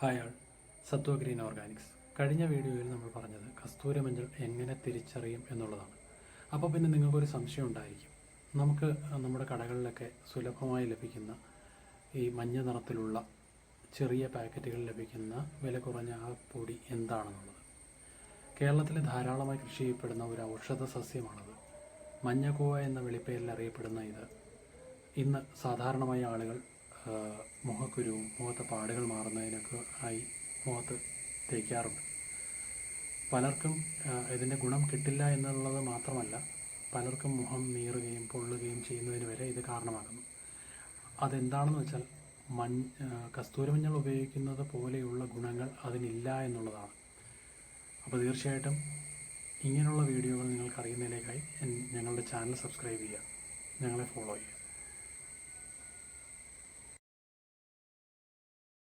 Hi ആൾ, സത്വ green Organics. കഴിഞ്ഞ വീഡിയോയിൽ നമ്മൾ പറഞ്ഞത് കസ്തൂരി മഞ്ഞൾ എങ്ങനെ തിരിച്ചറിയും എന്നുള്ളതാണ്. അപ്പോൾ പിന്നെ നിങ്ങൾക്കൊരു സംശയം ഉണ്ടായിരിക്കും, നമുക്ക് നമ്മുടെ കടകളിലൊക്കെ സുലഭമായി ലഭിക്കുന്ന ഈ മഞ്ഞ നിറത്തിലുള്ള ചെറിയ പാക്കറ്റുകളിൽ ലഭിക്കുന്ന വില കുറഞ്ഞ ആ പൊടി എന്താണെന്നുള്ളത്. കേരളത്തിൽ ധാരാളമായി കൃഷി ചെയ്യപ്പെടുന്ന ഒരു ഔഷധ സസ്യമാണത്. മഞ്ഞക്കൂവ എന്ന വിളിപ്പേരിൽ അറിയപ്പെടുന്ന ഇത് ഇന്ന് സാധാരണമായി ആളുകൾ മുഖക്കുരുവും മുഖത്തെ പാടുകൾ മാറുന്നതിനൊക്കെ ആയി മുഖത്ത് തേക്കാറുണ്ട്. പലർക്കും ഇതിൻ്റെ ഗുണം കിട്ടില്ല എന്നുള്ളത് മാത്രമല്ല, പലർക്കും മുഖം നീറുകയും പൊള്ളുകയും ചെയ്യുന്നതിന് വരെ ഇത് കാരണമാകുന്നു. അതെന്താണെന്ന് വെച്ചാൽ കസ്തൂരി മഞ്ഞൾ ഉപയോഗിക്കുന്നത് പോലെയുള്ള ഗുണങ്ങൾ അതിനില്ല എന്നുള്ളതാണ്. അപ്പോൾ തീർച്ചയായിട്ടും ഇങ്ങനെയുള്ള വീഡിയോകൾ നിങ്ങൾക്ക് അറിയുന്നതിലേക്കായി ഞങ്ങളുടെ ചാനൽ സബ്സ്ക്രൈബ് ചെയ്യുക, ഞങ്ങളെ ഫോളോ ചെയ്യുക.